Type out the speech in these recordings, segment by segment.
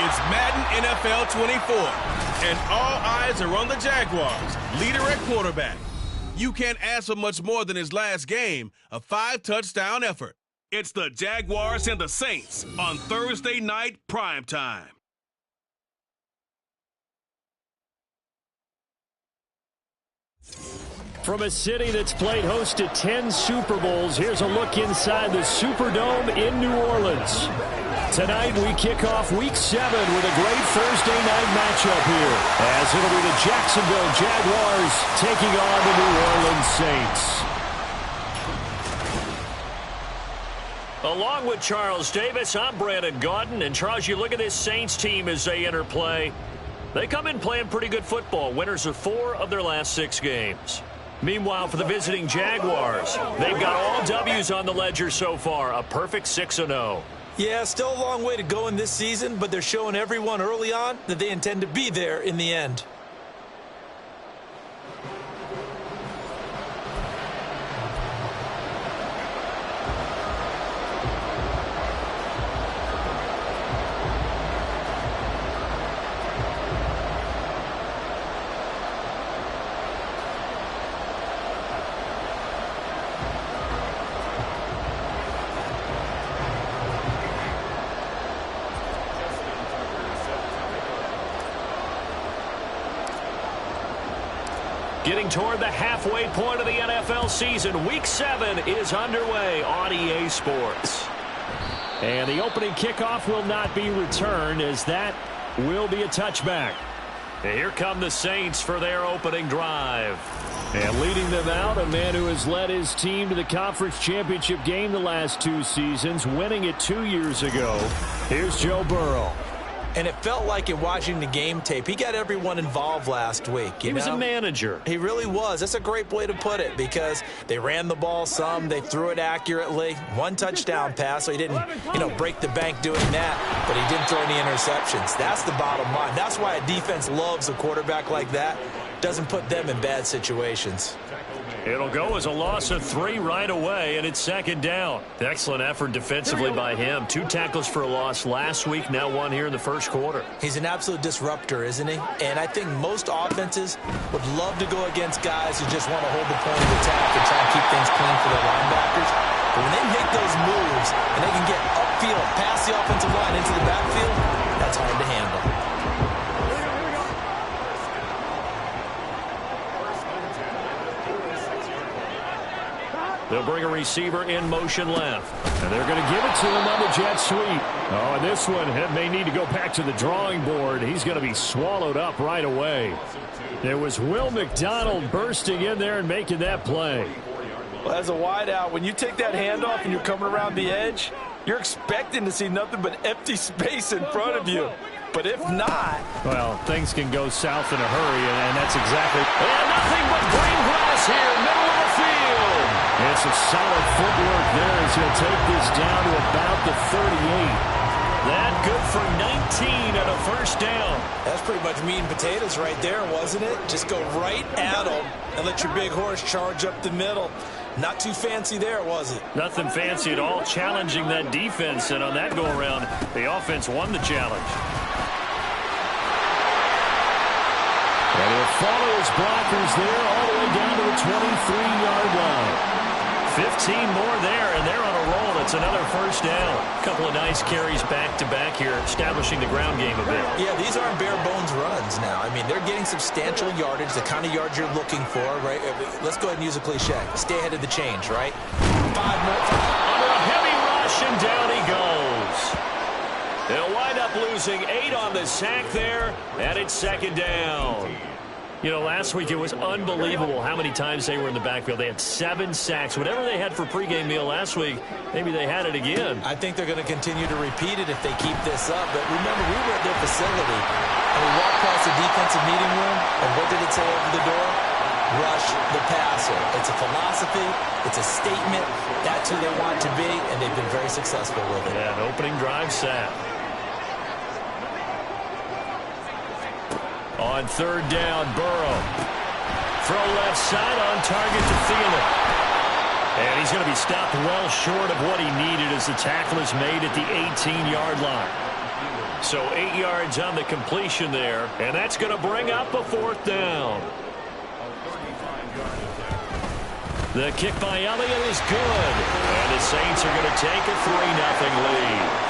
It's Madden NFL 24, and all eyes are on the Jaguars, leader at quarterback. You can't ask for much more than his last game, a 5-touchdown effort. It's the Jaguars and the Saints on Thursday night primetime. From a city that's played host to 10 Super Bowls, here's a look inside the Superdome in New Orleans. Tonight we kick off Week 7 with a great Thursday night matchup here, as it'll be the Jacksonville Jaguars taking on the New Orleans Saints. Along with Charles Davis, I'm Brandon Gaudin. And Charles, you look at this Saints team as they enter play. They come in playing pretty good football, winners of 4 of their last 6 games. Meanwhile, for the visiting Jaguars, they've got all W's on the ledger so far, a perfect 6-0. Yeah, still a long way to go in this season, but they're showing everyone early on that they intend to be there in the end. Getting toward the halfway point of the NFL season, Week 7 is underway on EA Sports. And the opening kickoff will not be returned, as that will be a touchback. And here come the Saints for their opening drive. And leading them out, a man who has led his team to the conference championship game the last 2 seasons, winning it 2 years ago. Here's Joe Burrow. And it felt like in watching the game tape, he got everyone involved last week. He was a manager. He really was. That's a great way to put it, because they ran the ball some, they threw it accurately. 1 touchdown pass, so he didn't, break the bank doing that, but he didn't throw any interceptions. That's the bottom line. That's why a defense loves a quarterback like that. Doesn't put them in bad situations. It'll go as a loss of 3 right away, and it's 2nd down. Excellent effort defensively by him. 2 tackles for a loss last week, now 1 here in the first quarter. He's an absolute disruptor, isn't he? And I think most offenses would love to go against guys who just want to hold the point of attack and try to keep things clean for their linebackers. But when they make those moves and they can get upfield, past the offensive line into the backfield, that's hard to handle. They'll bring a receiver in motion left. And they're going to give it to him on the jet sweep. Oh, and this one may need to go back to the drawing board. He's going to be swallowed up right away. There was Will McDonald bursting in there and making that play. Well, as a wideout, when you take that handoff and you're coming around the edge, you're expecting to see nothing but empty space in front of you. But if not... well, things can go south in a hurry, and that's exactly... and nothing but green grass here, middle of the field. It's a solid footwork there as he'll take this down to about the 38. That good for 19 and a first down. That's pretty much meat and potatoes right there, wasn't it? Just go right at him and let your big horse charge up the middle. Not too fancy there, was it? Nothing fancy at all, challenging that defense, and on that go-around, the offense won the challenge. And he'll follow his blockers there all the way down to the 23-yard line. 15 more there, and they're on a roll. It's another first down. A couple of nice carries back-to-back here, establishing the ground game a bit. Yeah, these aren't bare-bones runs now. I mean, they're getting substantial yardage, the kind of yards you're looking for, right? Let's go ahead and use a cliche. Stay ahead of the change, right? 5 more. Under a heavy rush, and down he goes. They'll wind up losing 8 on the sack there, and it's 2nd down. You know, last week it was unbelievable how many times they were in the backfield. They had 7 sacks. Whatever they had for pregame meal last week, maybe they had it again. I think they're going to continue to repeat it if they keep this up. But remember, we were at their facility, and we walked past the defensive meeting room, and what did it say over the door? Rush the passer. It's a philosophy. It's a statement. That's who they want to be, and they've been very successful with it. Yeah, an opening drive sack. On 3rd down, Burrow. Throw left side, on target to Thielen. And he's going to be stopped well short of what he needed as the tackle is made at the 18-yard line. So 8 yards on the completion there, and that's going to bring up a 4th down. The kick by Elliott is good, and the Saints are going to take a 3-0 lead.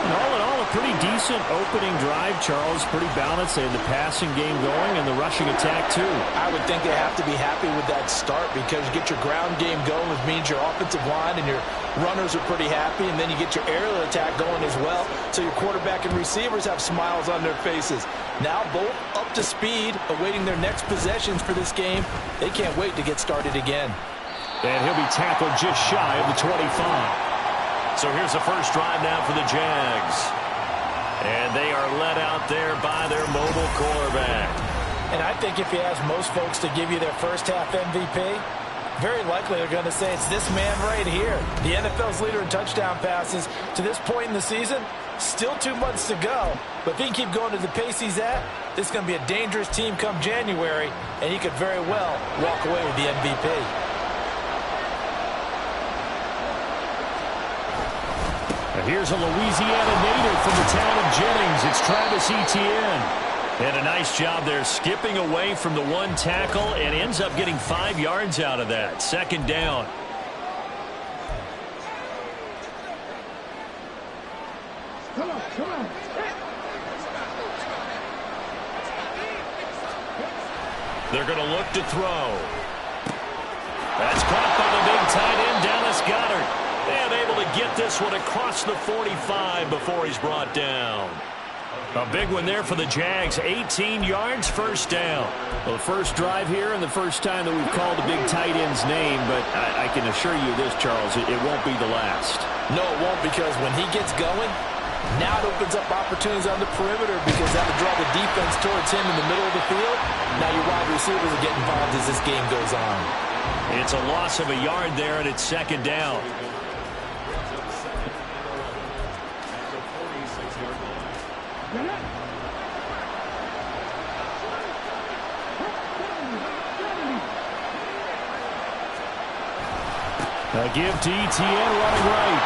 And all in all, a pretty decent opening drive, Charles. Pretty balanced. They had the passing game going and the rushing attack, too. I would think they have to be happy with that start because you get your ground game going, which means your offensive line and your runners are pretty happy, and then you get your aerial attack going as well. So your quarterback and receivers have smiles on their faces. Now both up to speed, awaiting their next possessions for this game. They can't wait to get started again. And he'll be tackled just shy of the 25. So here's the first drive now for the Jags. And they are led out there by their mobile quarterback. And I think if you ask most folks to give you their first half MVP, very likely they're going to say it's this man right here. The NFL's leader in touchdown passes to this point in the season. Still 2 months to go. But if he can keep going at the pace he's at, this is going to be a dangerous team come January. And he could very well walk away with the MVP. Here's a Louisiana native from the town of Jennings. It's Travis Etienne. And a nice job there skipping away from the one tackle and ends up getting 5 yards out of that. 2nd down. Come on. They're going to look to throw. That's caught by the big tight end, Dallas Goedert. And able to get this one across the 45 before he's brought down. A big one there for the Jags. 18 yards, 1st down. Well, the first drive here and the first time that we've called the big tight end's name, but I can assure you this, Charles, it won't be the last. No, it won't, because when he gets going, now it opens up opportunities on the perimeter because that would draw the defense towards him in the middle of the field. Now your wide receivers will get involved as this game goes on. It's a loss of a yard there, and it's 2nd down. A give to Etienne running right.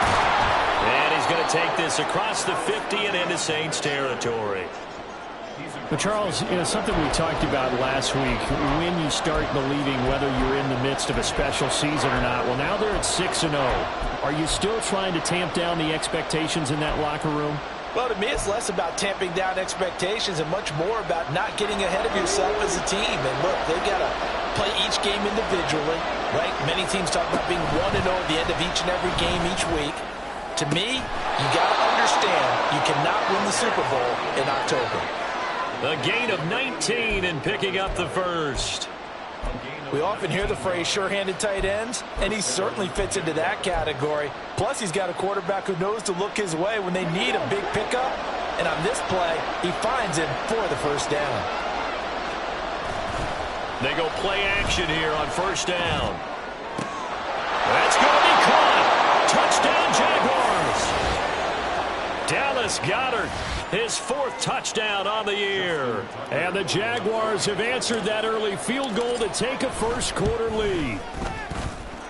And he's going to take this across the 50 and into Saints territory. But Charles, something we talked about last week, when you start believing whether you're in the midst of a special season or not. Well, now they're at 6-0. Are you still trying to tamp down the expectations in that locker room? Well, to me, it's less about tamping down expectations and much more about not getting ahead of yourself as a team. And look, they've got to play each game individually, right? Many teams talk about being 1-0 at the end of each and every game each week. To me, you got to understand you cannot win the Super Bowl in October. A gain of 19 and picking up the first. We often hear the phrase sure-handed tight ends, and he certainly fits into that category. Plus, he's got a quarterback who knows to look his way when they need a big pickup. And on this play, he finds him for the 1st down. They go play action here on 1st down. That's going to be caught. Touchdown, Jaguars. Dallas Goedert, his 4th touchdown on the year. And the Jaguars have answered that early field goal to take a 1st quarter lead.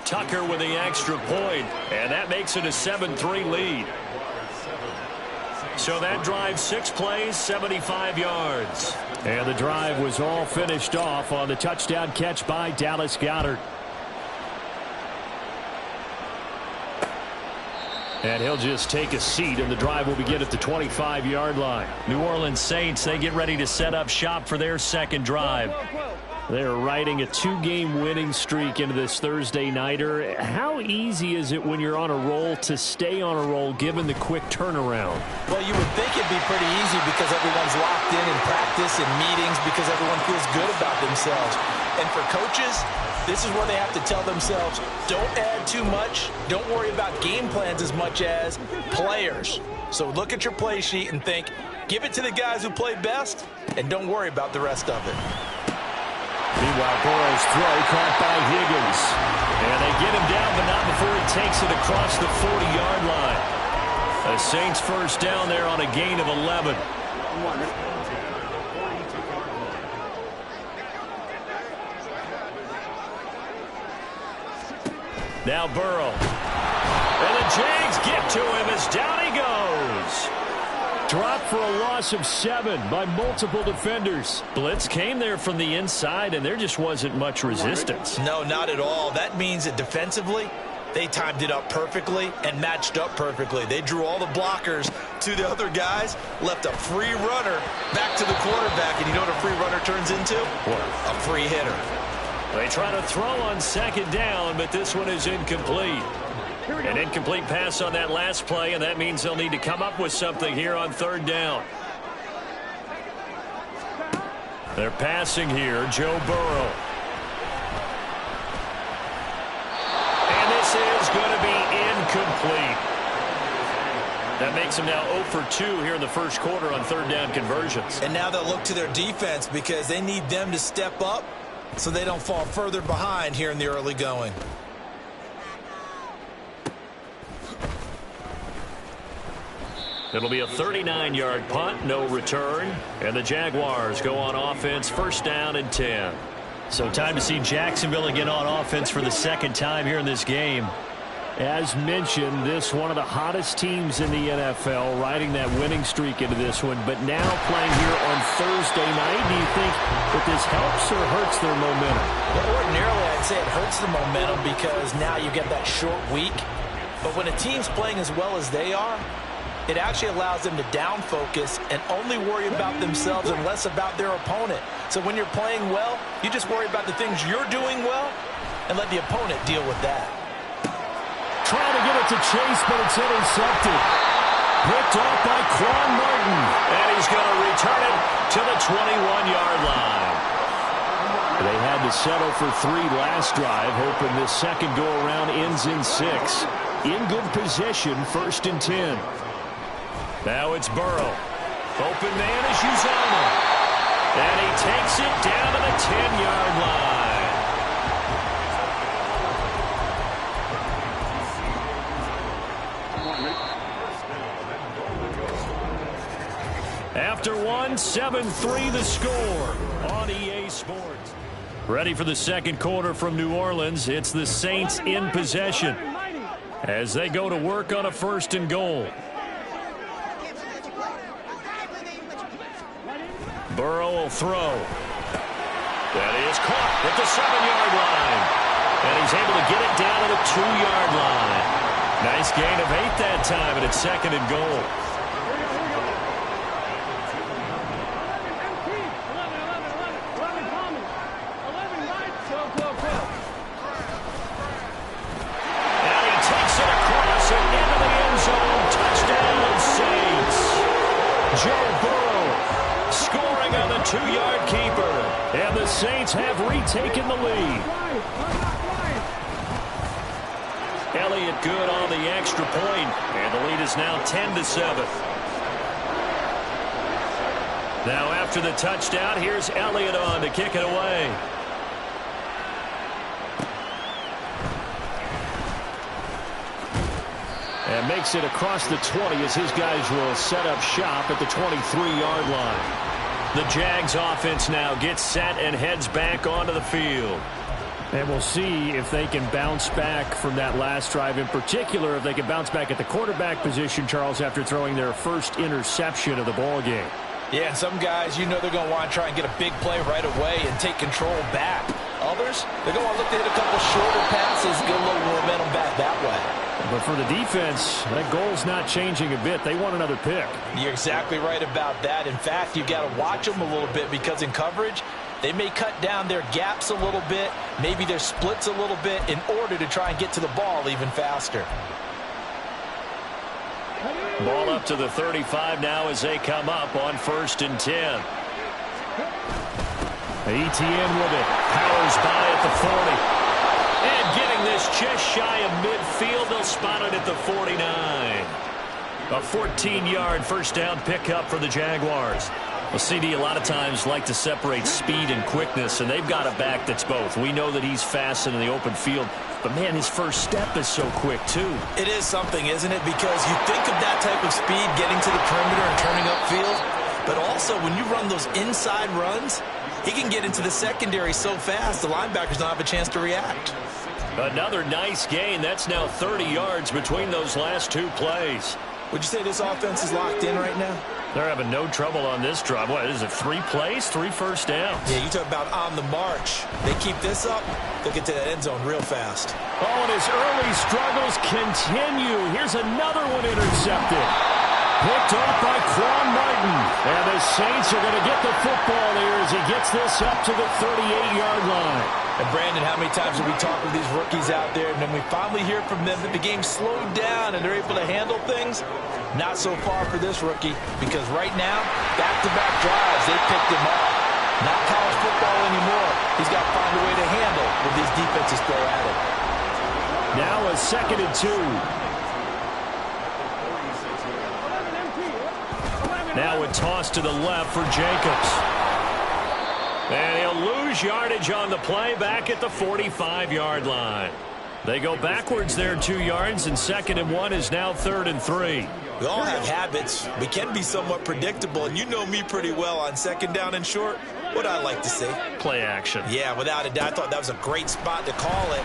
Tucker with the extra point, and that makes it a 7-3 lead. So that drive, 6 plays, 75 yards. And the drive was all finished off on the touchdown catch by Dallas Goedert. And he'll just take a seat, and the drive will begin at the 25-yard line. New Orleans Saints, they get ready to set up shop for their 2nd drive. They're riding a 2-game winning streak into this Thursday nighter. How easy is it when you're on a roll to stay on a roll given the quick turnaround? Well, you would think it'd be pretty easy because everyone's locked in practice and meetings because everyone feels good about themselves. And for coaches, this is where they have to tell themselves, don't add too much. Don't worry about game plans as much as players. So look at your play sheet and think, give it to the guys who play best, and don't worry about the rest of it. Meanwhile, Burrow's throw caught by Higgins. And they get him down, but not before he takes it across the 40-yard line. The Saints 1st down there on a gain of 11. Now Burrow. And the Jags get to him as down he goes. dropped for a loss of 7 by multiple defenders. Blitz came there from the inside, and there just wasn't much resistance. No, not at all. That means that defensively, they timed it up perfectly and matched up perfectly. They drew all the blockers to the other guys, left a free runner back to the quarterback, and you know what a free runner turns into? What? A free hitter. They try to throw on second down, but this one is incomplete. An incomplete pass on that last play, and that means they'll need to come up with something here on third down. They're passing here, Joe Burrow. And this is going to be incomplete. That makes them now 0 for 2 here in the first quarter on third down conversions. And now they'll look to their defense because they need them to step up so they don't fall further behind here in the early going. It'll be a 39-yard punt, no return. And the Jaguars go on offense, first down and 10. So time to see Jacksonville again on offense for the second time here in this game. As mentioned, this one of the hottest teams in the NFL, riding that winning streak into this one, but now playing here on Thursday night. Do you think that this helps or hurts their momentum? Well, ordinarily, I'd say it hurts the momentum because now you get that short week. But when a team's playing as well as they are, it actually allows them to down focus and only worry about themselves and less about their opponent. So when you're playing well, you just worry about the things you're doing well and let the opponent deal with that. Trying to get it to Chase, but it's intercepted. Picked off by Quan Martin. And he's going to return it to the 21-yard line. They had to settle for 3 last drive, hoping this second go-around ends in 6. In good position, first and 10. Now it's Burrow. Open man is Uzomah. And he takes it down to the 10-yard line. After 1, 7-3 the score on EA Sports. Ready for the second quarter from New Orleans. It's the Saints in possession as they go to work on a first and goal. Burrow will throw. That is caught at the 7-yard line. And he's able to get it down to the 2-yard line. Nice gain of 8 that time, and it's second and goal. And he takes it across and into the end zone. Touchdown, Saints. Joe Burrow scoring on the 2-yard keeper. And the Saints have retaken the lead. Elliott good on the extra point, and the lead is now 10-7. Now after the touchdown, here's Elliott on to kick it away. And makes it across the 20 as his guys will set up shop at the 23-yard line. The Jags offense now gets set and heads back onto the field. And we'll see if they can bounce back from that last drive, in particular if they can bounce back at the quarterback position, Charles, after throwing their first interception of the ball game. Yeah, and some guys, you know they're going to want to try and get a big play right away and take control back. Others, they're going to look to hit a couple shorter passes, get a little momentum back that way. But for the defense, that goal's not changing a bit. They want another pick. You're exactly right about that. In fact, you've got to watch them a little bit because in coverage, they may cut down their gaps a little bit, maybe their splits a little bit in order to try and get to the ball even faster. Ball up to the 35 now as they come up on first and 10. Etienne with it. Powers by at the 40. And getting this just shy of midfield, they'll spot it at the 49. A 14-yard first down pickup for the Jaguars. Well, CD a lot of times like to separate speed and quickness, and they've got a back that's both. We know that he's fast in the open field, but, man, his first step is so quick, too. It is something, isn't it? Because you think of that type of speed getting to the perimeter and turning upfield, but also when you run those inside runs, he can get into the secondary so fast the linebackers don't have a chance to react. Another nice gain. That's now 30 yards between those last two plays. Would you say this offense is locked in right now? They're having no trouble on this drive. What is it, 3 plays, 3 first downs? Yeah, you talk about on the march. They keep this up, they'll get to that end zone real fast. Oh, and his early struggles continue. Here's another one intercepted. Picked off by Quan Martin. And the Saints are going to get the football here as he gets this up to the 38-yard line. And Brandon, how many times have we talked with these rookies out there, and then we finally hear from them that the game slowed down and they're able to handle things? Not so far for this rookie, because right now, back-to-back drives, they picked him off. Not college football anymore. He's got to find a way to handle what these defenses throw at him. Now a 2nd and 2. Now a toss to the left for Jacobs. And he'll lose yardage on the play back at the 45-yard line. They go backwards there 2 yards, and 2nd and 1 is now 3rd and 3. We all have habits. We can be somewhat predictable, and you know me pretty well on 2nd down and short. What I like to see. Play action. Yeah, without a doubt. I thought that was a great spot to call it.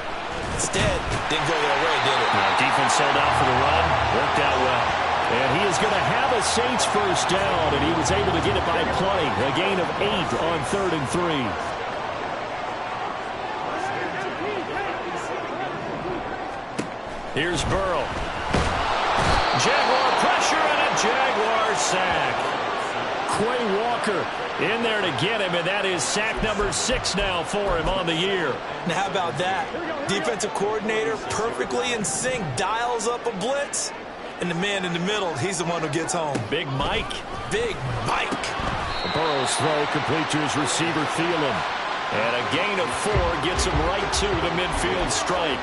Instead, didn't go their way, did it? Defense sold out for the run. Worked out well. And he is going to have a Saints first down, and he was able to get it by play. A gain of 8 on 3rd and 3. Here's Burrow. Jaguar pressure and a Jaguar sack. Quay Walker in there to get him, and that is sack number 6 now for him on the year. Now, how about that? Defensive coordinator perfectly in sync, dials up a blitz, and the man in the middle, he's the one who gets home. Big Mike. Big Mike. Burrow's throw complete to his receiver, Thielen. And a gain of 4 gets him right to the midfield stripe.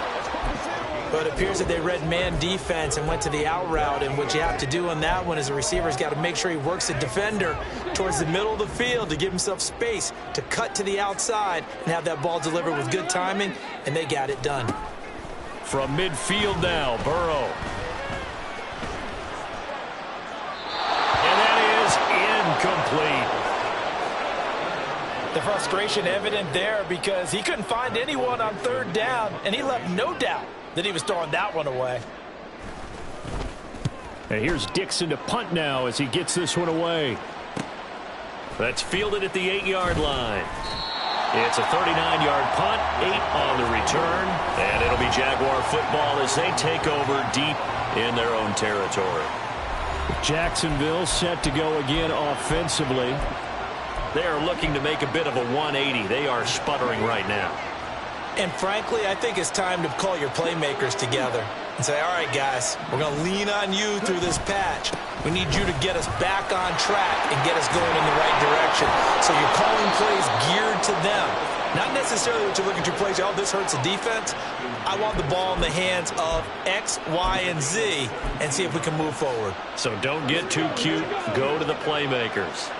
But it appears that they read man defense and went to the out route, and what you have to do on that one is the receiver's got to make sure he works the defender towards the middle of the field to give himself space to cut to the outside and have that ball delivered with good timing, and they got it done. From midfield now, Burrow. And that is incomplete. The frustration evident there because he couldn't find anyone on 3rd down, and he left no doubt that he was throwing that one away. And here's Dixon to punt now as he gets this one away. That's fielded at the 8-yard line. It's a 39-yard punt, 8 on the return, and it'll be Jaguar football as they take over deep in their own territory. Jacksonville set to go again offensively. They are looking to make a bit of a 180. They are sputtering right now. And frankly, I think it's time to call your playmakers together and say, all right, guys, we're going to lean on you through this patch. We need you to get us back on track and get us going in the right direction. So you're calling plays geared to them. Not necessarily what you look at your plays, oh, this hurts the defense. I want the ball in the hands of X, Y, and Z and see if we can move forward. So don't get too cute. Go to the playmakers.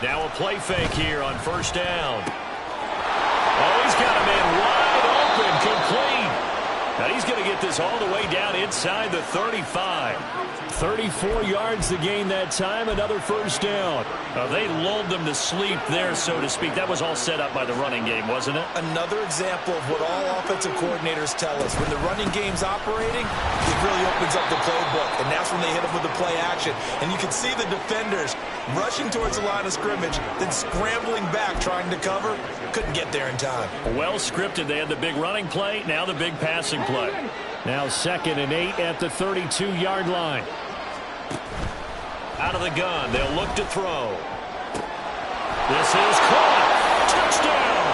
Now a play fake here on 1st down. Oh, he's got a man wide open, complete. Now he's going to get this all the way down inside the 35. 34 yards to gain that time, another 1st down. They lulled them to sleep there, so to speak. That was all set up by the running game, wasn't it? Another example of what all offensive coordinators tell us. When the running game's operating, it really opens up the playbook, and that's when they hit them with the play action. And you can see the defenders rushing towards the line of scrimmage, then scrambling back, trying to cover. Couldn't get there in time. Well scripted. They had the big running play, now the big passing play. Now 2nd and 8 at the 32-yard line. Out of the gun, they'll look to throw. This is caught. Touchdown.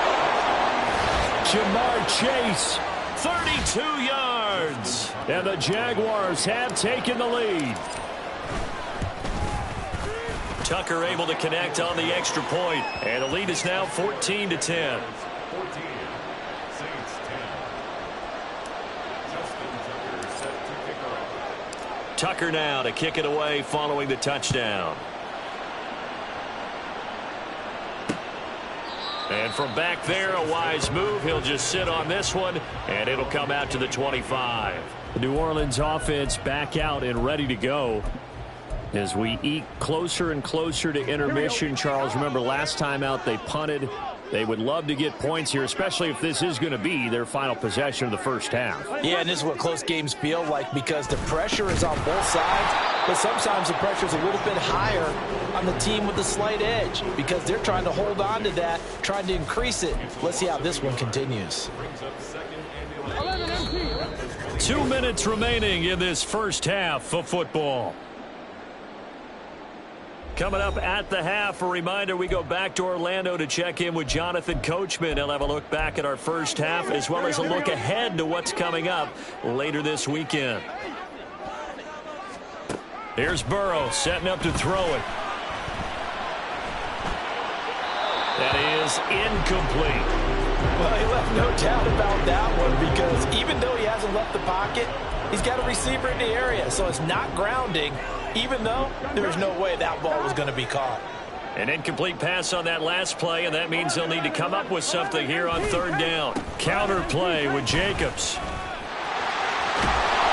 Jamar Chase, 32 yards. And the Jaguars have taken the lead. Tucker able to connect on the extra point, and the lead is now 14-10. Tucker now to kick it away following the touchdown. And from back there, a wise move. He'll just sit on this one, and it'll come out to the 25. The New Orleans offense back out and ready to go. As we eke closer and closer to intermission, Charles, remember last time out they punted They would love to get points here, especially if this is going to be their final possession of the first half. Yeah, and this is what close games feel like because the pressure is on both sides, but sometimes the pressure is a little bit higher on the team with the slight edge because they're trying to hold on to that, trying to increase it. Let's see how this one continues. 2 minutes remaining in this first half of football. Coming up at the half, a reminder, we go back to Orlando to check in with Jonathan Coachman. He'll have a look back at our first half as well as a look ahead to what's coming up later this weekend. Here's Burrow setting up to throw it. That is incomplete. Well, he left no doubt about that one because even though he hasn't left the pocket, he's got a receiver in the area, so it's not grounding, even though there's no way that ball was going to be caught. An incomplete pass on that last play, and that means they'll need to come up with something here on third down. Counter play with Jacobs.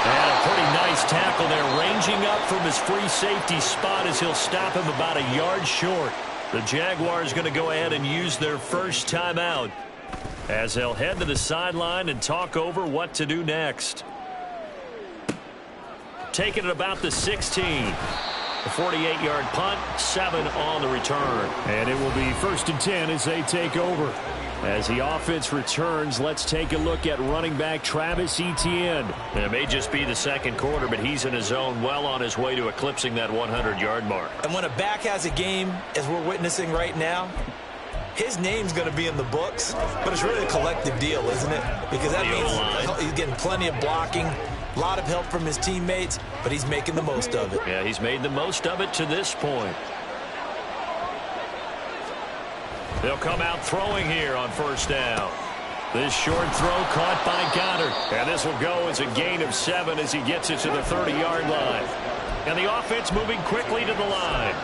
And a pretty nice tackle there, ranging up from his free safety spot as he'll stop him about a yard short. The Jaguars going to go ahead and use their first timeout as they'll head to the sideline and talk over what to do next. Taking it about the 16. A 48-yard punt, 7 on the return. And it will be 1st and 10 as they take over. As the offense returns, let's take a look at running back Travis Etienne. It may just be the second quarter, but he's in his zone, well on his way to eclipsing that 100-yard mark. And when a back has a game, as we're witnessing right now, his name's going to be in the books, but it's really a collective deal, isn't it? Because that means he's getting plenty of blocking, a lot of help from his teammates, but he's making the most of it. Yeah, he's made the most of it to this point. They'll come out throwing here on first down. This short throw caught by Goddard. And this will go as a gain of 7 as he gets it to the 30-yard line. And the offense moving quickly to the line.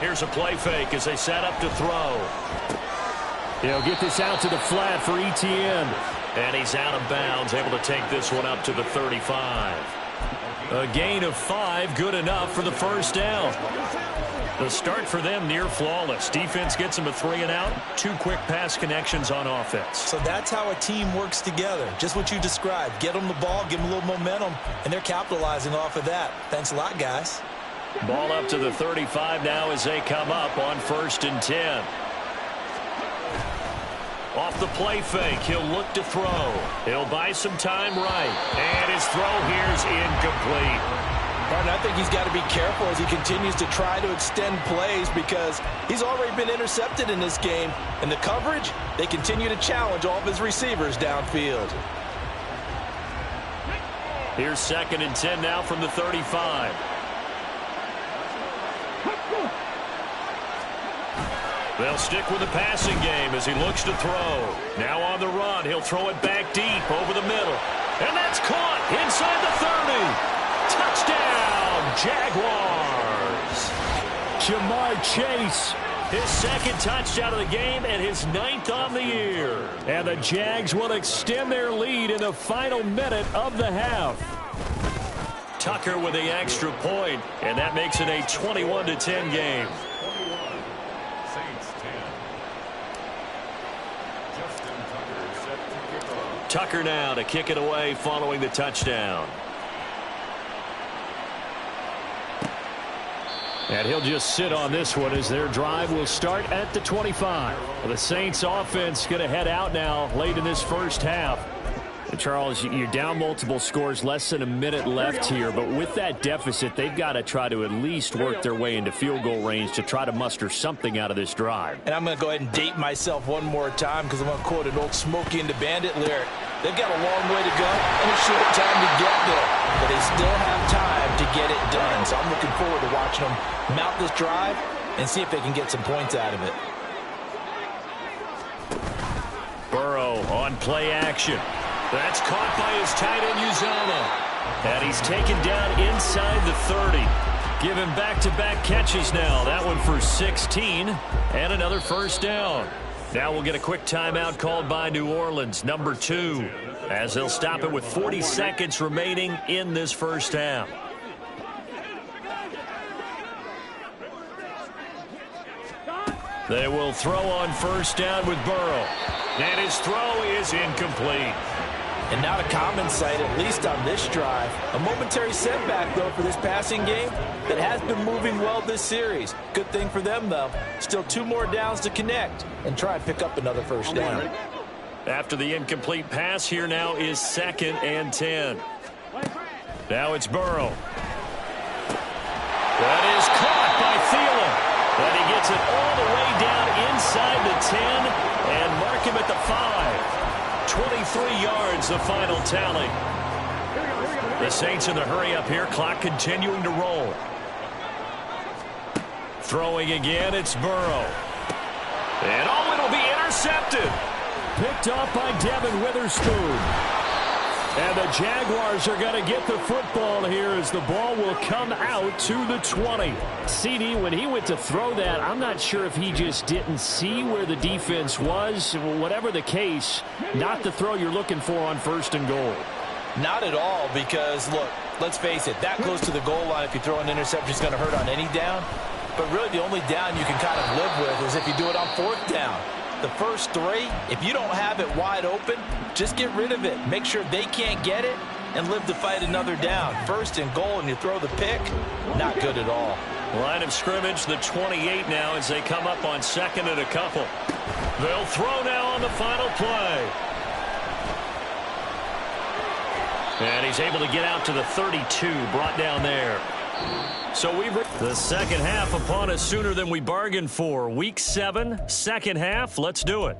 Here's a play fake as they set up to throw. They'll get this out to the flat for Etienne. And he's out of bounds, able to take this one up to the 35. A gain of 5, good enough for the first down. The start for them near flawless. Defense gets them a 3 and out. 2 quick pass connections on offense. So that's how a team works together. Just what you described. Get them the ball, give them a little momentum, and they're capitalizing off of that. Thanks a lot, guys. Ball up to the 35 now as they come up on 1st and 10. Off the play fake, he'll look to throw. He'll buy some time right. And his throw here's incomplete. Martin, I think he's got to be careful as he continues to try to extend plays because he's already been intercepted in this game. And the coverage, they continue to challenge all of his receivers downfield. Here's 2nd and 10 now from the 35. They'll stick with the passing game as he looks to throw. Now on the run, he'll throw it back deep over the middle. And that's caught inside the 30. Touchdown, Jaguars. Jamar Chase. His 2nd touchdown of the game and his 9th on the year. And the Jags will extend their lead in the final minute of the half. Tucker with the extra point, and that makes it a 21-10 game. Tucker now to kick it away following the touchdown. And he'll just sit on this one as their drive will start at the 25. Well, the Saints offense going to head out now late in this first half. And Charles, you're down multiple scores, less than a minute left here. But with that deficit, they've got to try to at least work their way into field goal range to try to muster something out of this drive. And I'm going to go ahead and date myself one more time because I'm going to quote an old Smokey and the Bandit lyric. They've got a long way to go and a short time to get there. But they still have time to get it done. So I'm looking forward to watching them mount this drive and see if they can get some points out of it. Burrow on play action. That's caught by his tight end, Uzomah. And he's taken down inside the 30. Give him back-to-back catches now. That one for 16 and another first down. Now we'll get a quick timeout called by New Orleans, number 2, as they'll stop it with 40 seconds remaining in this first half. They will throw on first down with Burrow. And his throw is incomplete. And not a common sight, at least on this drive. A momentary setback, though, for this passing game that has been moving well this series. Good thing for them, though. Still 2 more downs to connect and try and pick up another first down. After the incomplete pass, here now is 2nd and 10. Now it's Burrow. That is caught by Thielen. And he gets it all the way down inside the 10 and mark him at the 5. 23 yards, the final tally. The Saints in the hurry up here. Clock continuing to roll. Throwing again, it's Burrow. And it'll be intercepted. Picked off by Devin Witherspoon. And the Jaguars are going to get the football here as the ball will come out to the 20. CD, when he went to throw that, I'm not sure if he just didn't see where the defense was. Whatever the case, not the throw you're looking for on 1st and goal. Not at all, because, look, let's face it, that close to the goal line, if you throw an interception, is going to hurt on any down. But really, the only down you can kind of live with is if you do it on 4th down. The first 3, if you don't have it wide open, just get rid of it. Make sure they can't get it and live to fight another down. 1st and goal, and you throw the pick, not good at all. Line of scrimmage, the 28 now as they come up on 2nd and a couple. They'll throw now on the final play. And he's able to get out to the 32, brought down there. So the second half upon us sooner than we bargained for. Week 7, second half. Let's do it.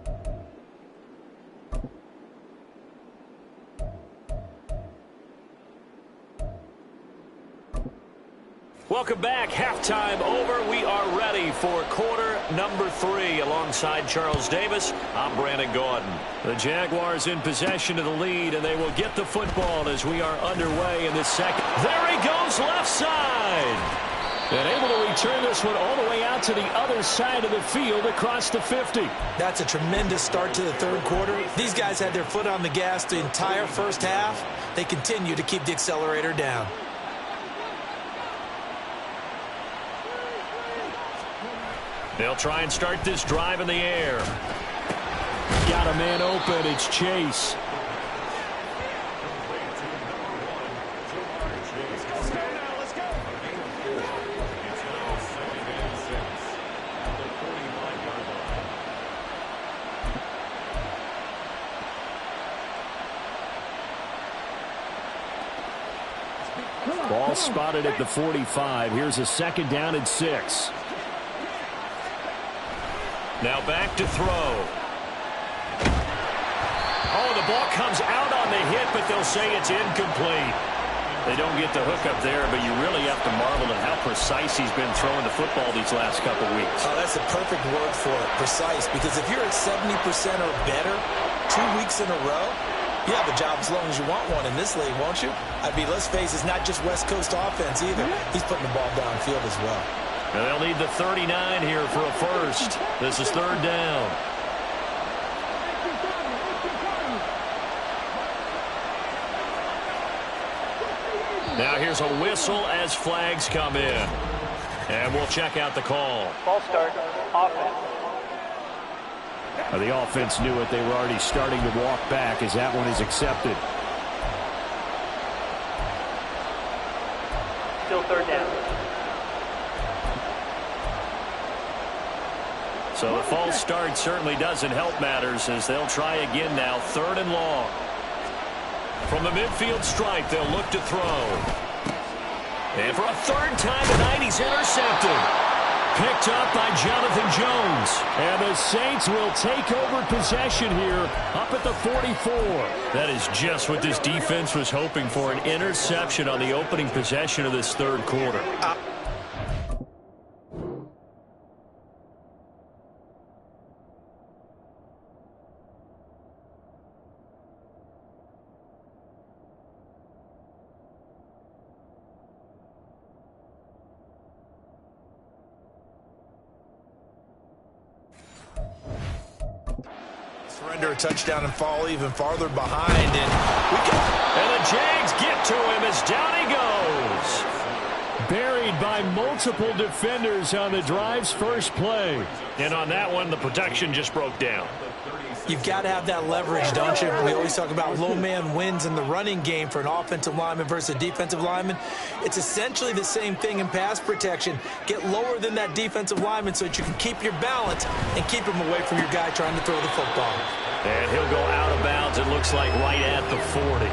Welcome back. Halftime over. We are ready for quarter number 3. Alongside Charles Davis, I'm Brandon Gordon. The Jaguars in possession of the lead, and they will get the football as we are underway in this second. There he goes, left side. And able to return this one all the way out to the other side of the field across the 50. That's a tremendous start to the 3rd quarter. These guys had their foot on the gas the entire first half. They continue to keep the accelerator down. They'll try and start this drive in the air. Got a man open. It's Chase. Ball spotted at the 45. Here's a 2nd down and 6. Now back to throw. Oh, the ball comes out on the hit, but they'll say it's incomplete. They don't get the hook up there, but you really have to marvel at how precise he's been throwing the football these last couple weeks. Oh, that's a perfect word for it, precise, because if you're at 70% or better 2 weeks in a row, you have a job as long as you want one in this league, won't you? I mean, let's face it, it's not just West Coast offense either. He's putting the ball downfield as well. And they'll need the 39 here for a first. This is 3rd down. Now here's a whistle as flags come in. And we'll check out the call. False start, offense. The offense knew it. They were already starting to walk back as that one is accepted. Still 3rd down. So the false start certainly doesn't help matters as they'll try again now. 3rd and long. From the midfield stripe, they'll look to throw. And for a 3rd time tonight, he's intercepted. Picked up by Jonathan Jones. And the Saints will take over possession here up at the 44. That is just what this defense was hoping for, an interception on the opening possession of this 3rd quarter. Surrender a touchdown and fall even farther behind. And the Jags get to him as down he goes. Buried by multiple defenders on the drive's first play. And on that one, the protection just broke down. You've got to have that leverage, don't you? We always talk about low man wins in the running game for an offensive lineman versus a defensive lineman. It's essentially the same thing in pass protection. Get lower than that defensive lineman so that you can keep your balance and keep him away from your guy trying to throw the football. And he'll go out of bounds, it looks like, right at the 40.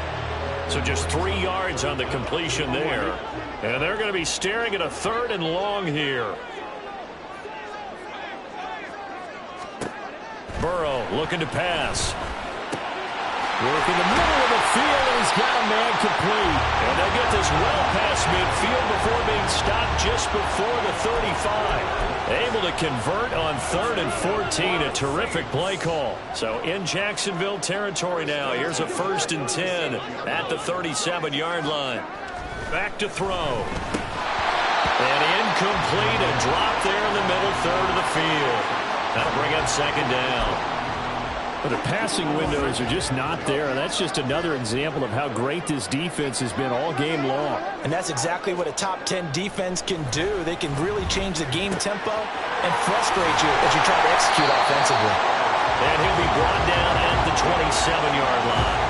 So just 3 yards on the completion there. And they're going to be staring at a 3rd and long here. Burrow looking to pass. Work in the middle of the field, and he's got a man complete. And they'll get this well past midfield before being stopped just before the 35. Able to convert on 3rd and 14. A terrific play call. So in Jacksonville territory now. Here's a 1st and 10 at the 37-yard line. Back to throw. And incomplete. A drop there in the middle 3rd of the field. That'll bring up 2nd down. But the passing windows are just not there. And that's just another example of how great this defense has been all game long. And that's exactly what a top 10 defense can do. They can really change the game tempo and frustrate you as you try to execute offensively. And he'll be brought down at the 27-yard line.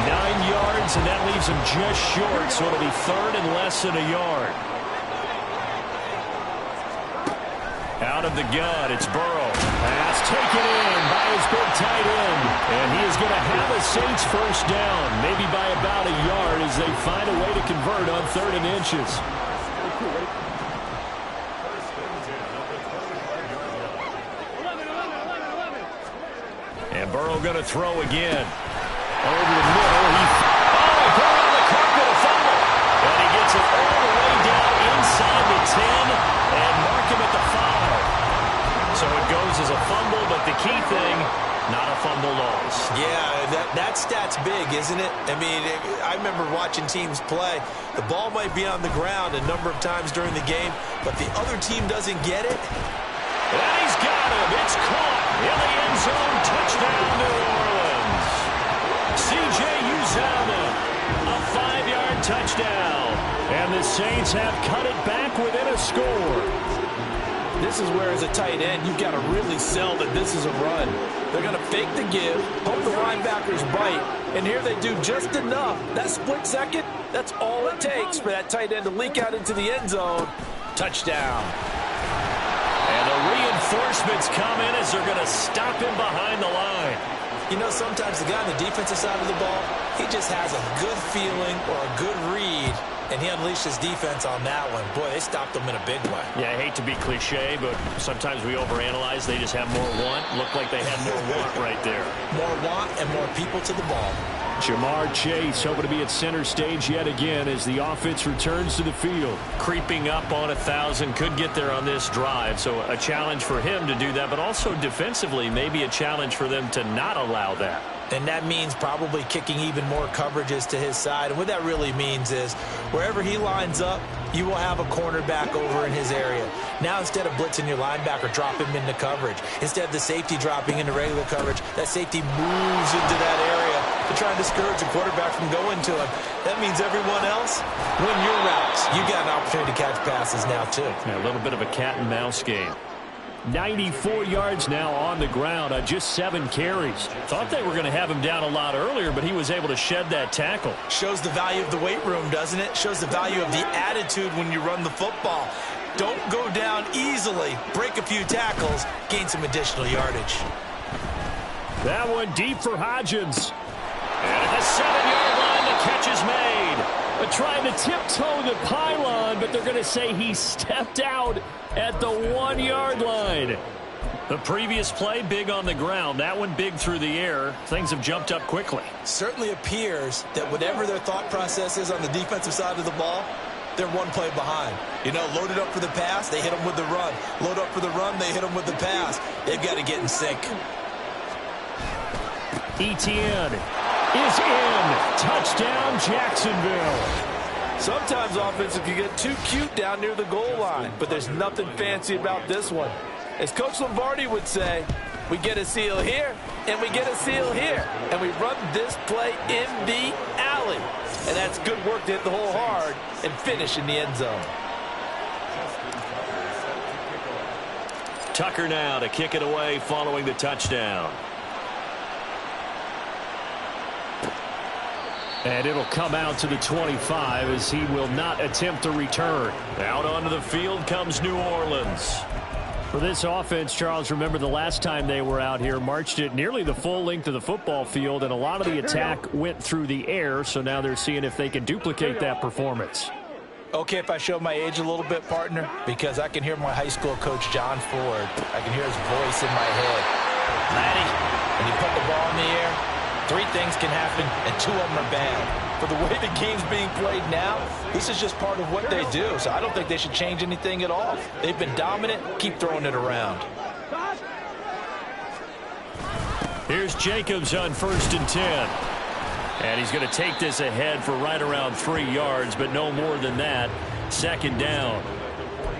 9 yards, and that leaves him just short. So it'll be 3rd and less than a yard. Out of the gun, it's Burrow. Pass taken in by his big tight end. And he is going to have a Saints 1st down, maybe by about a yard as they find a way to convert on 3rd and inches. And Burrow going to throw again. Over the middle. Burrow on the carpet, a fumble. And he gets it all the way down inside the 10 and mark him at the 5. So it goes as a fumble, but the key thing, not a fumble loss. Yeah, that stat's big, isn't it? I mean, I remember watching teams play. The ball might be on the ground a number of times during the game, but the other team doesn't get it. And he's got him. It's caught in the end zone. Touchdown, New Orleans. C.J. Uzomah, a 5-yard touchdown. And the Saints have cut it back within a score. This is where, as a tight end, you've got to really sell that this is a run. They're going to fake the give, hope the linebackers bite, and here they do just enough. That split second, that's all it takes for that tight end to leak out into the end zone. Touchdown. And the reinforcements come in as they're going to stop him behind the line. You know, sometimes the guy on the defensive side of the ball, he just has a good feeling or a good read, and he unleashed his defense on that one. Boy, they stopped him in a big way. Yeah, I hate to be cliche, but sometimes we overanalyze. They just have more want. Looked like they had more want right there. More want and more people to the ball. Jamar Chase hoping to be at center stage yet again as the offense returns to the field. Creeping up on 1,000, could get there on this drive. So a challenge for him to do that, but also defensively, maybe a challenge for them to not allow that. And that means probably kicking even more coverages to his side. And what that really means is wherever he lines up, you will have a cornerback over in his area. Now, instead of blitzing your linebacker, drop him into coverage. Instead of the safety dropping into regular coverage, that safety moves into that area to try and discourage the quarterback from going to him. That means everyone else, win your routes. You got an opportunity to catch passes now, too. Yeah, a little bit of a cat and mouse game. 94 yards now on the ground on just 7 carries. Thought they were going to have him down a lot earlier, but he was able to shed that tackle. Shows the value of the weight room, doesn't it? Shows the value of the attitude when you run the football. Don't go down easily. Break a few tackles. Gain some additional yardage. That one deep for Hodgins. And at the 7-yard line, the catch is made. Trying to tiptoe the pylon, but they're going to say he stepped out at the 1-yard line. The previous play, big on the ground. That one big through the air. Things have jumped up quickly. Certainly appears that whatever their thought process is on the defensive side of the ball, they're one play behind. You know, loaded up for the pass, they hit them with the run. Load up for the run, they hit them with the pass. They've got to get in sync. ETN is in. Touchdown, Jacksonville. Sometimes offenses can get too cute down near the goal line, but there's nothing fancy about this one. As Coach Lombardi would say, we get a seal here, and we get a seal here, and we run this play in the alley. And that's good work to hit the hole hard and finish in the end zone. Tucker now to kick it away following the touchdown. And it'll come out to the 25 as he will not attempt to return. Out onto the field comes New Orleans. For this offense, Charles, remember the last time they were out here, marched it nearly the full length of the football field, and a lot of the attack went through the air, so now they're seeing if they can duplicate that performance. Okay, if I show my age a little bit, partner, because I can hear my high school coach, John Ford. I can hear his voice in my head. Laddie, when you put the ball in the air, 3 things can happen, and 2 of them are bad. For the way the game's being played now, this is just part of what they do. So I don't think they should change anything at all. They've been dominant. Keep throwing it around. Here's Jacobs on 1st and 10. And he's going to take this ahead for right around 3 yards, but no more than that. 2nd down.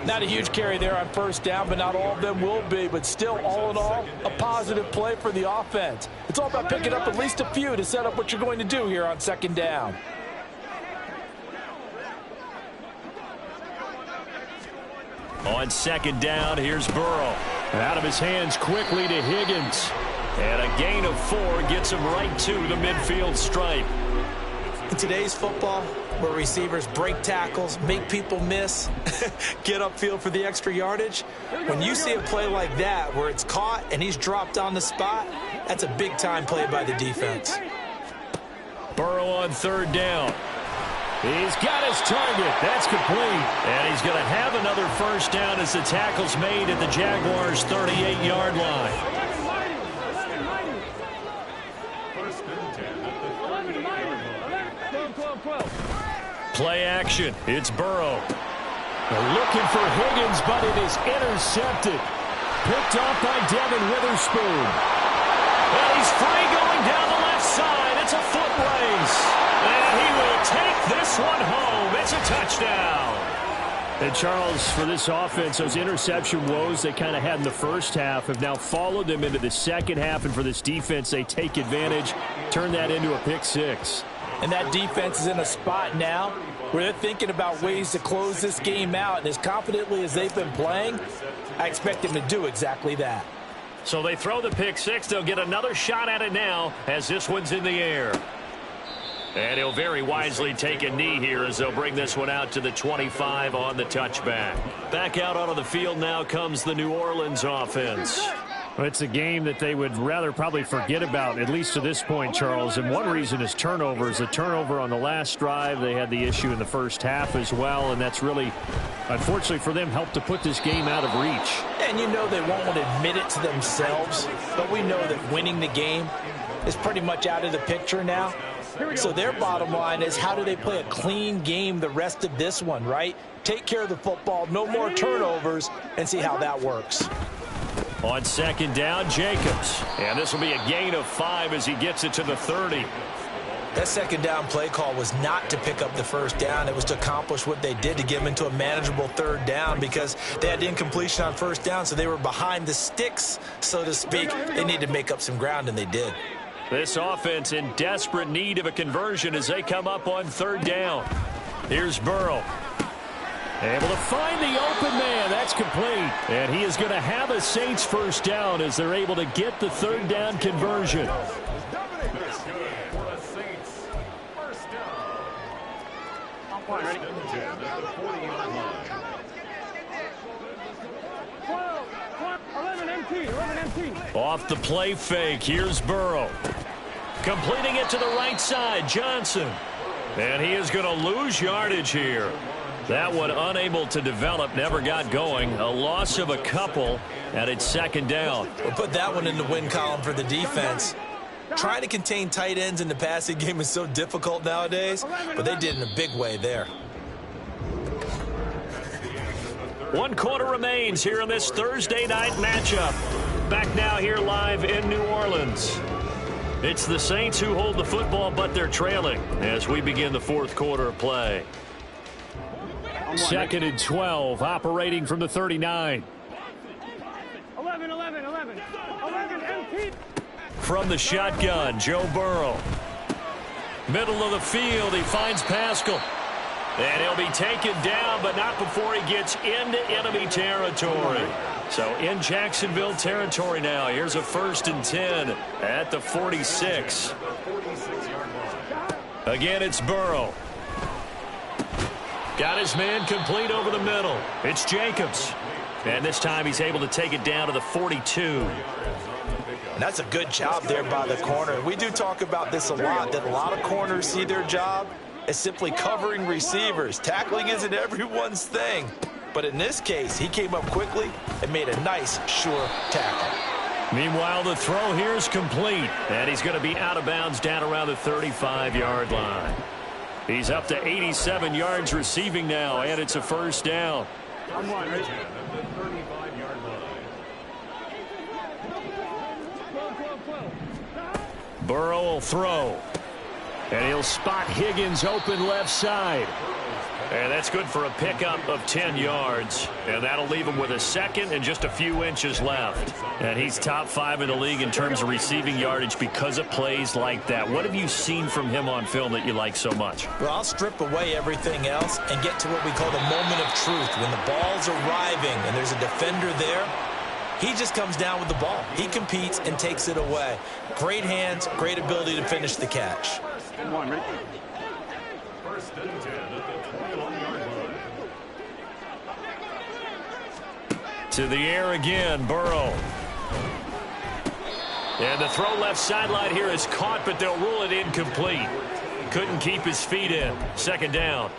Not a huge carry there on 1st down, but not all of them will be. But still, all in all, a positive play for the offense. It's all about picking up at least a few to set up what you're going to do here on 2nd down. On 2nd down, here's Burrow. Out of his hands quickly to Higgins. And a gain of 4 gets him right to the midfield stripe. In today's football, where receivers break tackles, make people miss, get upfield for the extra yardage, when you see a play like that where it's caught and he's dropped on the spot, that's a big-time play by the defense. Burrow on 3rd down. He's got his target. That's complete. And he's going to have another 1st down as the tackle's made at the Jaguars' 38-yard line. Play action. It's Burrow. They're looking for Higgins, but it is intercepted. Picked off by Devin Witherspoon. And he's free going down the left side. It's a foot race. And he will take this one home. It's a touchdown. And Charles, for this offense, those interception woes they kind of had in the first half have now followed them into the second half. And for this defense, they take advantage, turn that into a pick 6. And that defense is in a spot now where they're thinking about ways to close this game out. And as confidently as they've been playing, I expect them to do exactly that. So they throw the pick 6. They'll get another shot at it now as this one's in the air. And he'll very wisely take a knee here as they'll bring this one out to the 25 on the touchback. Back out onto the field now comes the New Orleans offense. Well, it's a game that they would rather probably forget about, at least to this point, Charles. And one reason is turnovers. The turnover on the last drive, they had the issue in the first half as well. And that's really, unfortunately for them, helped to put this game out of reach. And you know they won't want to admit it to themselves. But we know that winning the game is pretty much out of the picture now. So their bottom line is, how do they play a clean game the rest of this one, right? Take care of the football, no more turnovers, and see how that works. On 2nd down, Jacobs. And this will be a gain of 5 as he gets it to the 30. That 2nd down play call was not to pick up the 1st down. It was to accomplish what they did, to get them into a manageable 3rd down, because they had incompletion on 1st down, so they were behind the sticks, so to speak. They needed to make up some ground, and they did. This offense in desperate need of a conversion as they come up on 3rd down. Here's Burrow. Able to find the open man. That's complete. And he is going to have a Saints 1st down as they're able to get the 3rd down conversion. Off the play fake, here's Burrow. Completing it to the right side, Johnson. And he is going to lose yardage here. That one unable to develop, never got going. A loss of a couple, and it's 2nd down. We'll put that one in the win column for the defense. Trying to contain tight ends in the passing game is so difficult nowadays, but they did in a big way there. 1 quarter remains here in this Thursday night matchup. Back now here live in New Orleans. It's the Saints who hold the football, but they're trailing as we begin the 4th quarter of play. 2nd and 12, operating from the 39. 11, empty. From the shotgun, Joe Burrow. Middle of the field, he finds Pascal. And he'll be taken down, but not before he gets into enemy territory. So in Jacksonville territory now. Here's a 1st and 10 at the 46. Again, it's Burrow. Got his man complete over the middle. It's Jacobs. And this time he's able to take it down to the 42. And that's a good job there by the corner. We do talk about this a lot, that a lot of corners see their job as simply covering receivers. Tackling isn't everyone's thing. But in this case, he came up quickly and made a nice, sure tackle. Meanwhile, the throw here is complete. And he's going to be out of bounds down around the 35-yard line. He's up to 87 yards receiving now, and it's a 1st down. Burrow will throw. And he'll spot Higgins open left side. And that's good for a pickup of 10 yards. And that'll leave him with a 2nd and just a few inches left. And he's top 5 in the league in terms of receiving yardage because of plays like that. What have you seen from him on film that you like so much? Well, I'll strip away everything else and get to what we call the moment of truth. When the ball's arriving and there's a defender there, he just comes down with the ball. He competes and takes it away. Great hands, great ability to finish the catch. To the air again, Burrow. And the throw left sideline here is caught, but they'll rule it incomplete. Couldn't keep his feet in. 2nd down.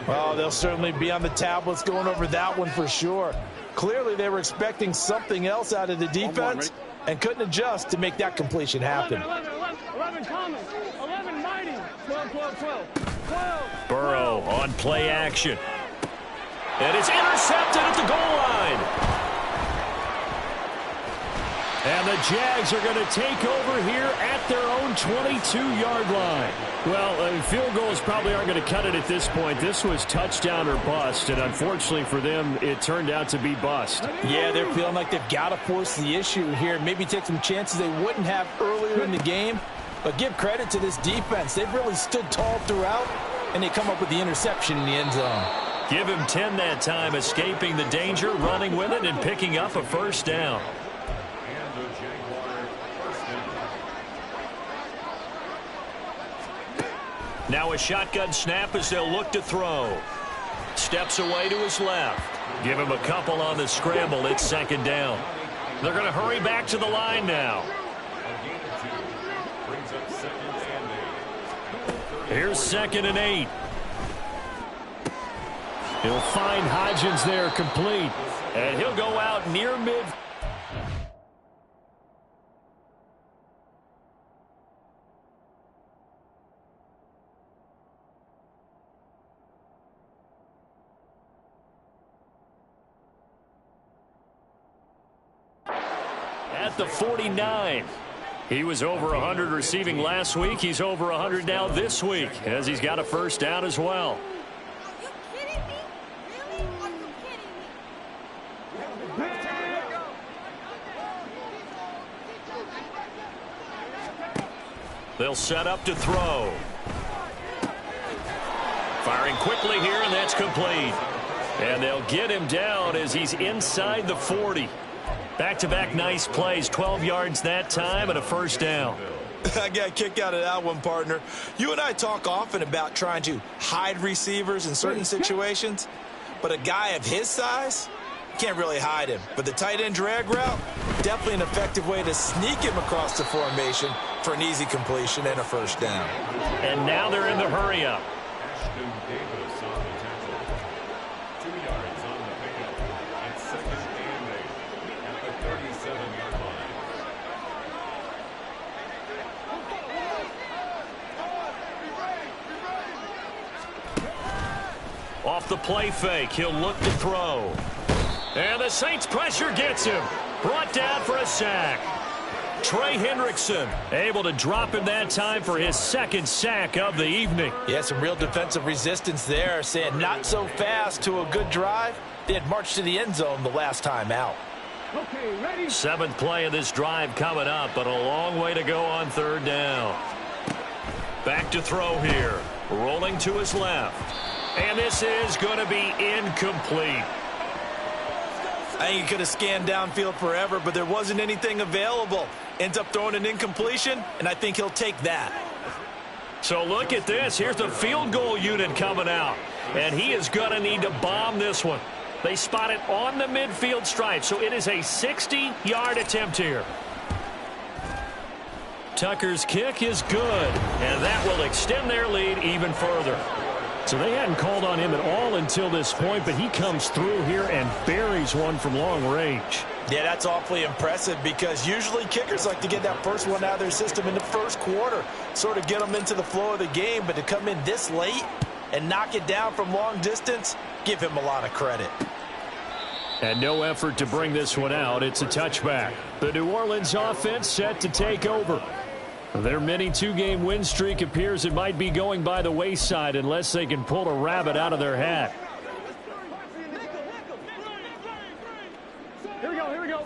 Well, they'll certainly be on the tablets going over that one for sure. Clearly, they were expecting something else out of the defense and couldn't adjust to make that completion happen. 11 common, 11 mighty, 12. Burrow on play action. And it's intercepted at the goal line. And the Jags are going to take over here at their own 22-yard line. Well, field goals probably aren't going to cut it at this point. This was touchdown or bust, and unfortunately for them, it turned out to be bust. Yeah, they're feeling like they've got to force the issue here. Maybe take some chances they wouldn't have earlier in the game. But give credit to this defense. They've really stood tall throughout, and they come up with the interception in the end zone. Give him 10 that time, escaping the danger, running with it, and picking up a 1st down. Now a shotgun snap as they'll look to throw. Steps away to his left. Give him a couple on the scramble. It's 2nd down. They're going to hurry back to the line now. Here's 2nd and 8. He'll find Hodgins there complete. And he'll go out near mid. At the 49. He was over 100 receiving last week. He's over 100 now this week as he's got a 1st down as well. They'll set up to throw. Firing quickly here, and that's complete. And they'll get him down as he's inside the 40. Back-to-back nice plays, 12 yards that time and a 1st down. I got a kick out of that one, partner. You and I talk often about trying to hide receivers in certain situations, but a guy of his size, can't really hide him. But the tight end drag route, definitely an effective way to sneak him across the formation for an easy completion and a 1st down. And now they're in the hurry-up. Off the play fake, he'll look to throw. And the Saints pressure gets him. Brought down for a sack. Trey Hendrickson able to drop him that time for his 2nd sack of the evening. Yeah, some real defensive resistance there, saying not so fast to a good drive. They had marched to the end zone the last time out. Okay, ready. 7th play of this drive coming up, but a long way to go on 3rd down. Back to throw here. Rolling to his left. And this is going to be incomplete. I think he could have scanned downfield forever, but there wasn't anything available. Ends up throwing an incompletion, and I think he'll take that. So look at this. Here's the field goal unit coming out. And he is going to need to bomb this one. They spot it on the midfield stripe, so it is a 60-yard attempt here. Tucker's kick is good, and that will extend their lead even further. So they hadn't called on him at all until this point, but he comes through here and buries one from long range. Yeah, that's awfully impressive because usually kickers like to get that first one out of their system in the first quarter, sort of get them into the flow of the game, but to come in this late and knock it down from long distance, give him a lot of credit. And no effort to bring this one out. It's a touchback. The New Orleans offense set to take over. Their mini two-game win streak appears it might be going by the wayside unless they can pull a rabbit out of their hat. Here we go, here we go.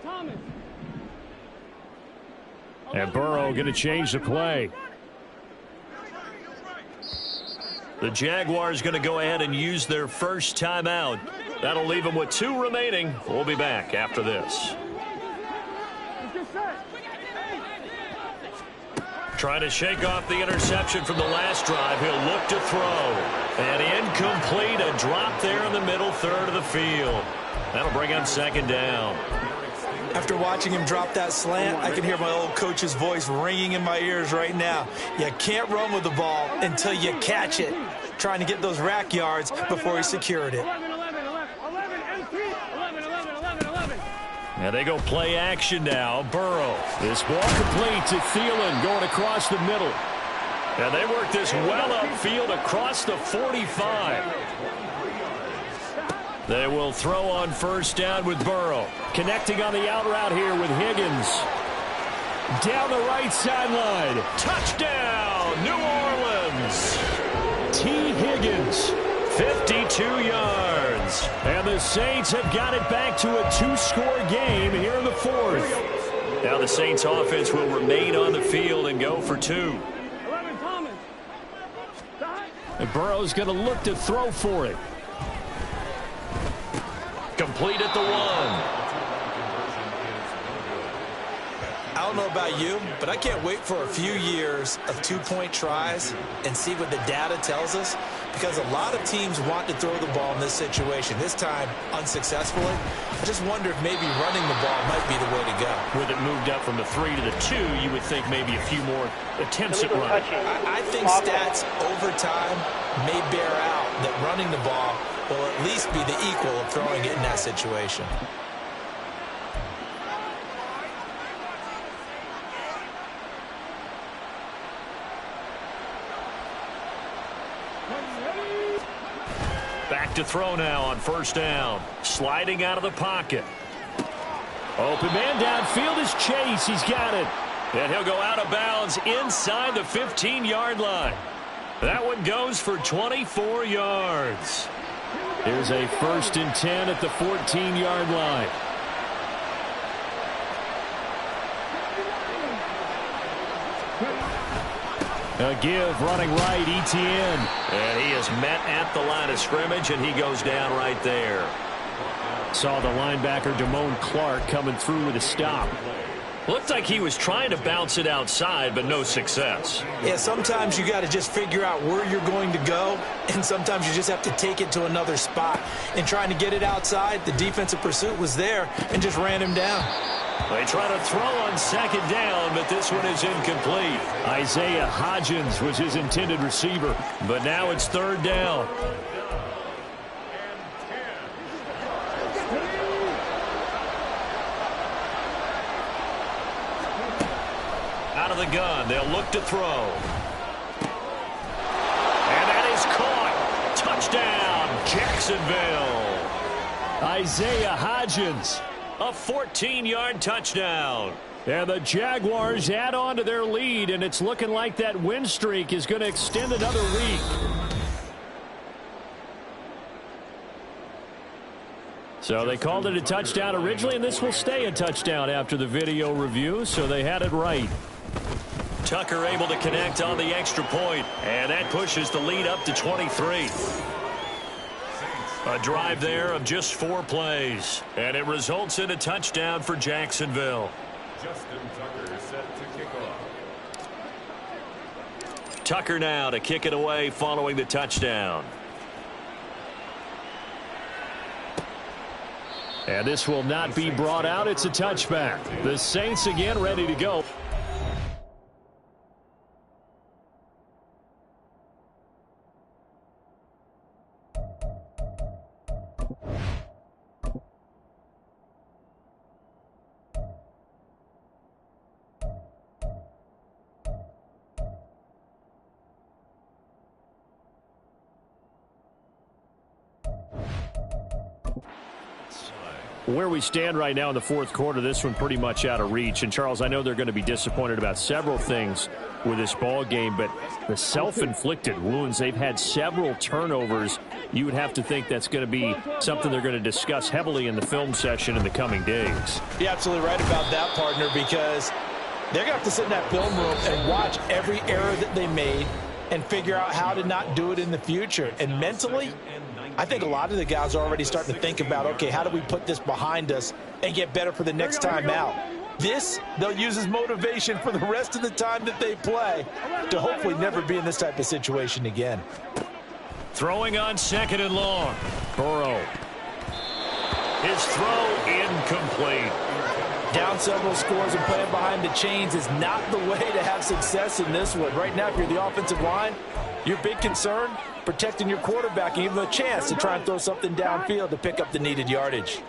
Thomas. And Burrow going to change the play. The Jaguars going to go ahead and use their first timeout. That'll leave them with 2 remaining. We'll be back after this. Trying to shake off the interception from the last drive. He'll look to throw. And incomplete. A drop there in the middle third of the field. That'll bring him second down. After watching him drop that slant, I can hear my old coach's voice ringing in my ears right now. You can't run with the ball until you catch it. Trying to get those rack yards before he secured it. 11, 11. And they go play action now. Burrow. This ball complete to Thielen going across the middle. And they work this well upfield across the 45. They will throw on first down with Burrow. Connecting on the out route here with Higgins. Down the right sideline. Touchdown, New Orleans. T. Higgins, 52 yards. And the Saints have got it back to a 2-score game here in the fourth. Now the Saints offense will remain on the field and go for 2. 11, Thomas. And Burrow's going to look to throw for it. Complete at the 1. I don't know about you, but I can't wait for a few years of 2-point tries and see what the data tells us, because a lot of teams want to throw the ball in this situation, this time unsuccessfully. I just wonder if maybe running the ball might be the way to go. With it moved up from the 3 to the 2, you would think maybe a few more attempts at running. I think stats over time may bear out that running the ball will at least be the equal of throwing it in that situation. Back to throw now on first down. Sliding out of the pocket. Open man downfield is Chase. He's got it. And he'll go out of bounds inside the 15-yard line. That one goes for 24 yards. Here's a 1st and 10 at the 14-yard line. A give running right, Etienne. And he is met at the line of scrimmage, and he goes down right there. Saw the linebacker Damone Clark coming through with a stop. Looked like he was trying to bounce it outside, but no success. Yeah, sometimes you got to just figure out where you're going to go, and sometimes you just have to take it to another spot. And trying to get it outside, the defensive pursuit was there and just ran him down. They try to throw on second down, but this one is incomplete. Isaiah Hodgins was his intended receiver. But now it's 3rd down. Out of the gun, they'll look to throw. And that is caught. Touchdown, Jacksonville. Isaiah Hodgins. A 14-yard touchdown. And the Jaguars add on to their lead, and it's looking like that win streak is going to extend another week. So they called it a touchdown originally, and this will stay a touchdown after the video review, so they had it right. Tucker able to connect on the extra point, and that pushes the lead up to 23. A drive there of just 4 plays, and it results in a touchdown for Jacksonville. Justin Tucker is set to kick off. Tucker now to kick it away following the touchdown. And this will not be brought out. It's a touchback. The Saints again ready to go. Where we stand right now in the fourth quarter, this one pretty much out of reach. And, Charles, I know they're going to be disappointed about several things with this ball game, but the self-inflicted wounds, they've had several turnovers. You would have to think that's going to be something they're going to discuss heavily in the film session in the coming days. You're absolutely right about that, partner, because they're going to have to sit in that film room and watch every error that they made and figure out how to not do it in the future. And mentally, I think a lot of the guys are already starting to think about, okay, how do we put this behind us and get better for the next time out? This, they'll use as motivation for the rest of the time that they play to hopefully never be in this type of situation again. Throwing on 2nd and long. Burrow. His throw incomplete. Down several scores and playing behind the chains is not the way to have success in this one. Right now, if you're the offensive line, your big concern, protecting your quarterback and give him a chance to try and throw something downfield to pick up the needed yardage.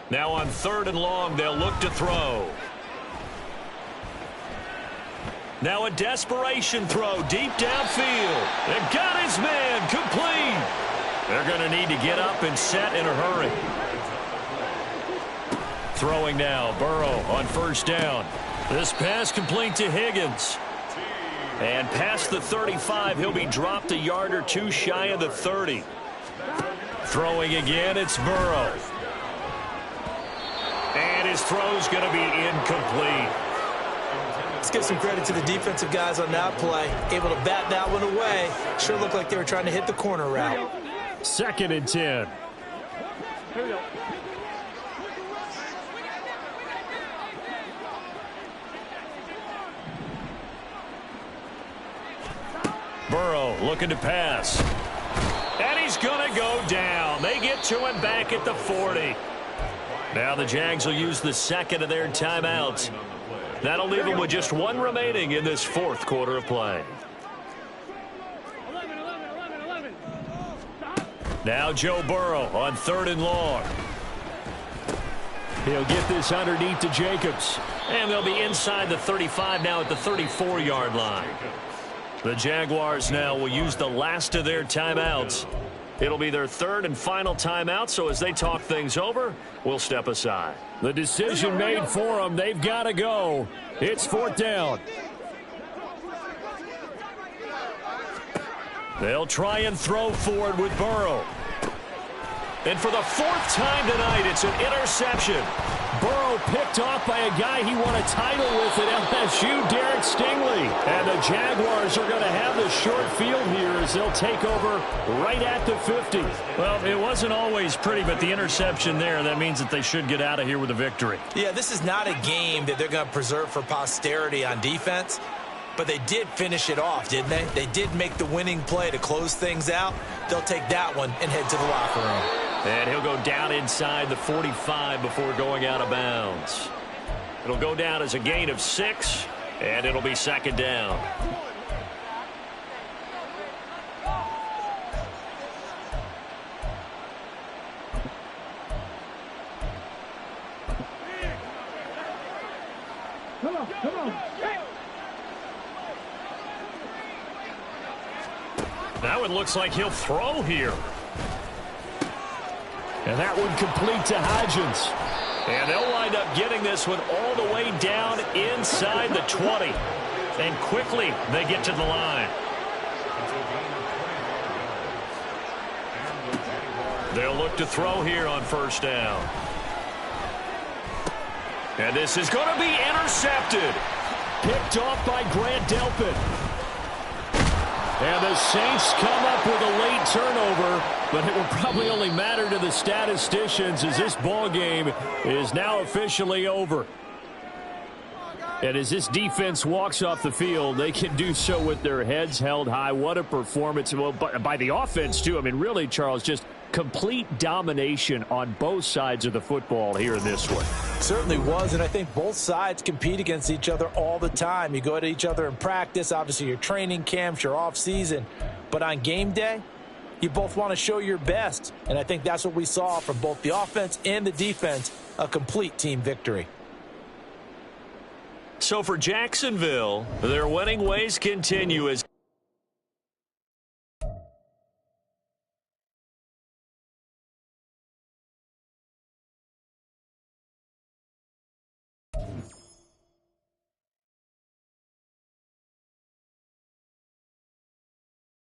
Now on 3rd and long, they'll look to throw. Now a desperation throw deep downfield. And got his man complete. They're going to need to get up and set in a hurry. Throwing now, Burrow on 1st down. This pass complete to Higgins. And past the 35, he'll be dropped a yard or 2 shy of the 30. Throwing again, it's Burrow. And his throw's going to be incomplete. Let's give some credit to the defensive guys on that play. Able to bat that one away. Sure looked like they were trying to hit the corner route. 2nd and 10. Here we go. Burrow looking to pass. And he's going to go down. They get to him back at the 40. Now the Jags will use the 2nd of their timeouts. That'll leave them with just 1 remaining in this 4th quarter of play. 11. Now Joe Burrow on 3rd and long. He'll get this underneath to Jacobs. And they'll be inside the 35 now at the 34-yard line. The Jaguars now will use the last of their timeouts. It'll be their 3rd and final timeout, so as they talk things over, we'll step aside. The decision made for them. They've got to go. It's 4th down. They'll try and throw forward with Burrow. And for the 4th time tonight, it's an interception. Burrow picked off by a guy he won a title with at LSU, Derek Stingley. And the Jaguars are going to have the short field here as they'll take over right at the 50. Well, it wasn't always pretty, but the interception there, that means that they should get out of here with a victory. Yeah, this is not a game that they're going to preserve for posterity on defense, but they did finish it off, didn't they? They did make the winning play to close things out. They'll take that one and head to the locker room. And he'll go down inside the 45 before going out of bounds. It'll go down as a gain of 6, and it'll be 2nd down. Come on. Now it looks like he'll throw here. And that one complete to Hodgins. And they'll wind up getting this one all the way down inside the 20. And quickly they get to the line. They'll look to throw here on first down. And this is going to be intercepted. Picked off by Grant Delpit. And the Saints come up with a late turnover, but it will probably only matter to the statisticians as this ball game is now officially over. And as this defense walks off the field, they can do so with their heads held high. What a performance. Well, by the offense, too. I mean, really, Charles, just complete domination on both sides of the football here in this one. Certainly was, and I think both sides compete against each other all the time. You go at each other in practice, obviously your training camps, your off-season. But on game day, you both want to show your best. And I think that's what we saw from both the offense and the defense, a complete team victory. So for Jacksonville, their winning ways continue as